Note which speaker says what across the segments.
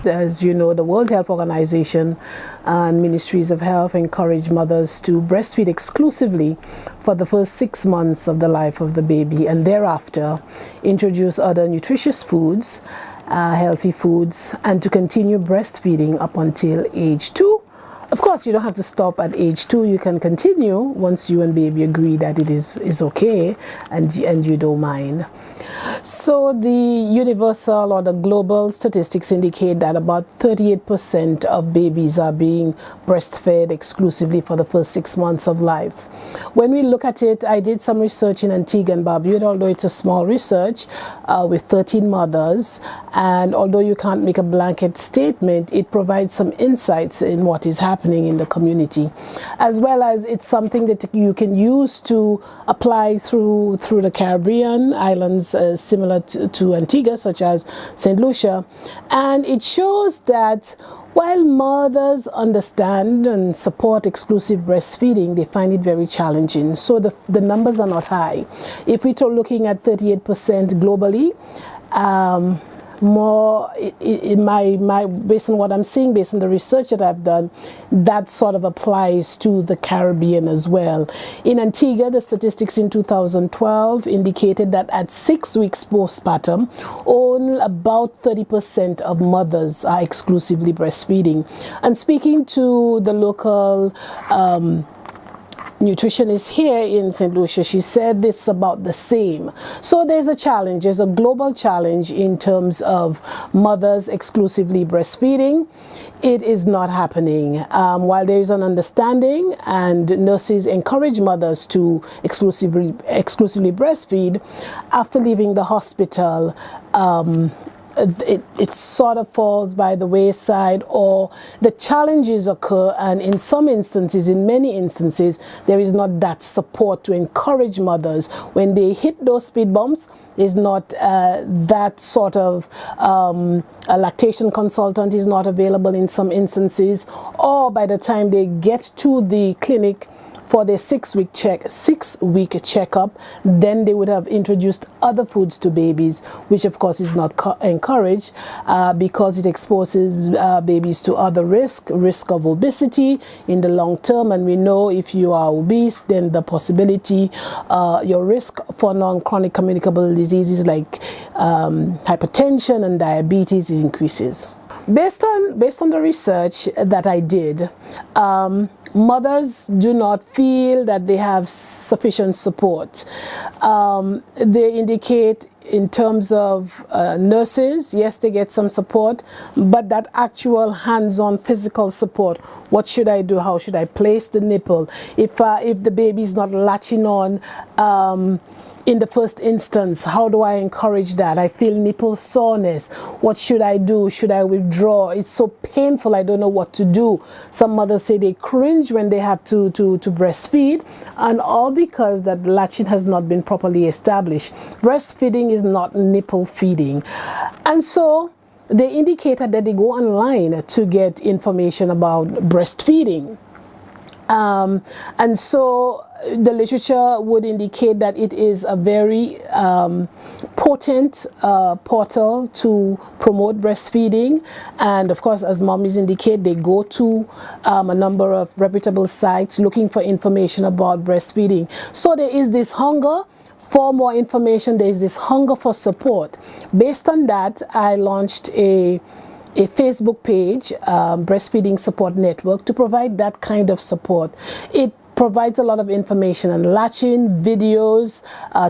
Speaker 1: As you know, the World Health Organization and Ministries of Health encourage mothers to breastfeed exclusively for the first 6 months of the life of the baby, and thereafter introduce other nutritious foods, healthy foods, and to continue breastfeeding up until age 2. Of course, you don't have to stop at age 2. You can continue once you and baby agree that it is okay and you don't mind. So the universal or the global statistics indicate that about 38% of babies are being breastfed exclusively for the first 6 months of life. When we look at it, I did some research in Antigua and Barbuda, although it's a small research with 13 mothers, and although you can't make a blanket statement, it provides some insights in what is happening in the community, as well as it's something that you can use to apply through the Caribbean islands similar to Antigua, such as St. Lucia. And it shows that while mothers understand and support exclusive breastfeeding, they find it very challenging. So the numbers are not high. If we're looking at 38% globally, more in my based on what I'm seeing, based on the research that I've done, that sort of applies to the Caribbean as well. In Antigua, the statistics in 2012 indicated that at 6 weeks postpartum, only about 30% of mothers are exclusively breastfeeding. And speaking to the local nutritionist here in St. Lucia, she said this about the same. So there's a challenge, there's a global challenge in terms of mothers exclusively breastfeeding. It is not happening. While there is an understanding and nurses encourage mothers to exclusively breastfeed, after leaving the hospital, it sort of falls by the wayside, or the challenges occur, and in some instances, in many instances, there is not that support to encourage mothers. When they hit those speed bumps, is not that sort of a lactation consultant is not available in some instances, or by the time they get to the clinic for their 6-week checkup, then they would have introduced other foods to babies, which of course is not encouraged because it exposes babies to other risk of obesity in the long term. And we know if you are obese, then the possibility, your risk for non-chronic communicable diseases like hypertension and diabetes increases. Based on the research that I did, mothers do not feel that they have sufficient support. They indicate in terms of nurses, yes, they get some support, but that actual hands-on physical support, what should I do? How should I place the nipple? If the baby is not latching on in the first instance, how do I encourage that? I feel nipple soreness. What should I do? Should I withdraw? It's so painful, I don't know what to do. Some mothers say they cringe when they have to breastfeed, and all because that latching has not been properly established. Breastfeeding is not nipple feeding. And so they indicated that they go online to get information about breastfeeding. And so the literature would indicate that it is a very potent portal to promote breastfeeding. And of course, as mommies indicate, they go to a number of reputable sites looking for information about breastfeeding. So there is this hunger for more information. There is this hunger for support. Based on that, I launched a Facebook page, Breastfeeding Support Network, to provide that kind of support. It provides a lot of information and latching videos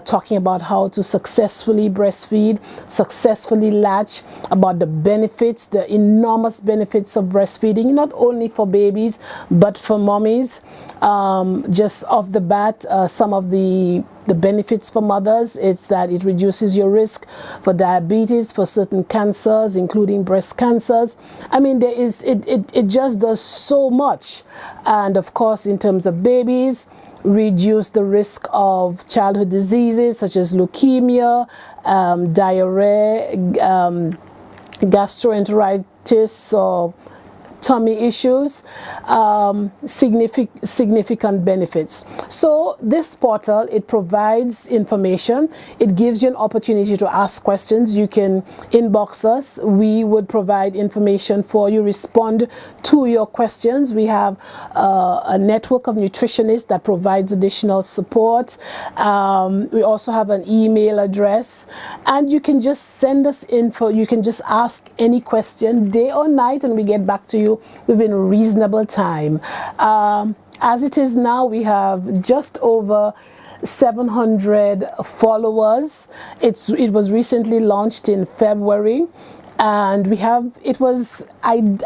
Speaker 1: talking about how to successfully breastfeed, successfully latch, about the benefits, the enormous benefits of breastfeeding, not only for babies but for mommies. Just off the bat, some of the benefits for mothers is that it reduces your risk for diabetes, for certain cancers, including breast cancers. I mean, there is it just does so much. And of course, in terms of babies, reduce the risk of childhood diseases such as leukemia, diarrhea, gastroenteritis, or tummy issues, significant benefits. So this portal, it provides information. It gives you an opportunity to ask questions. You can inbox us. We would provide information for you, respond to your questions. We have a network of nutritionists that provides additional support. We also have an email address, and you can just send us info. You can just ask any question day or night, and we get back to you within a reasonable time. As it is now, we have just over 700 followers. It was recently launched in February, and we have, it was, in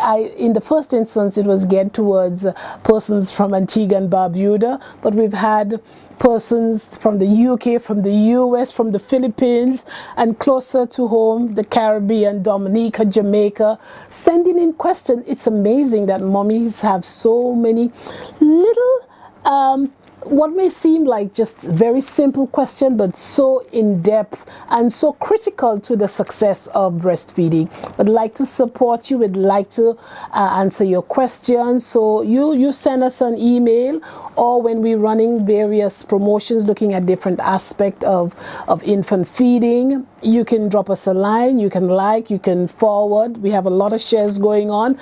Speaker 1: the first instance, it was geared towards persons from Antigua and Barbuda, but we've had persons from the UK, from the US, from the Philippines, and closer to home, the Caribbean, Dominica, Jamaica, sending in questions. It's amazing that mommies have so many little what may seem like just very simple question, but so in-depth and so critical to the success of breastfeeding. I'd like to support you. We'd like to answer your questions. So you send us an email, or when we're running various promotions looking at different aspects of infant feeding, you can drop us a line, you can like, you can forward. We have a lot of shares going on.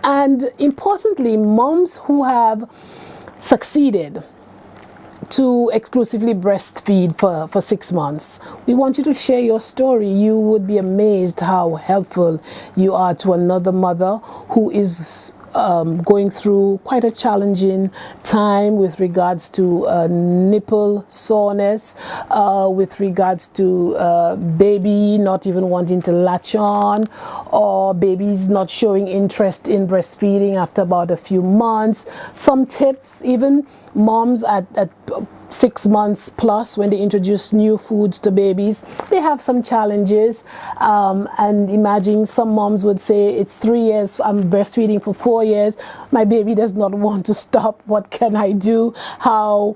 Speaker 1: And importantly, moms who have succeeded to exclusively breastfeed for 6 months, we want you to share your story. You would be amazed how helpful you are to another mother who is going through quite a challenging time with regards to nipple soreness, with regards to baby not even wanting to latch on, or babies not showing interest in breastfeeding after about a few months. Some tips, even moms at 6 months plus, when they introduce new foods to babies, they have some challenges. And imagine some moms would say, it's 3 years, I'm breastfeeding for 4 years, my baby does not want to stop. What can I do? How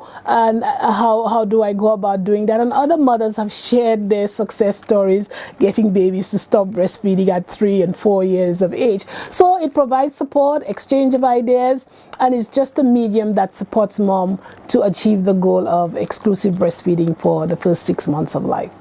Speaker 1: do I go about doing that? And other mothers have shared their success stories getting babies to stop breastfeeding at 3 and 4 years of age. So it provides support, exchange of ideas, and it's just a medium that supports mom to achieve the goal of exclusive breastfeeding for the first 6 months of life.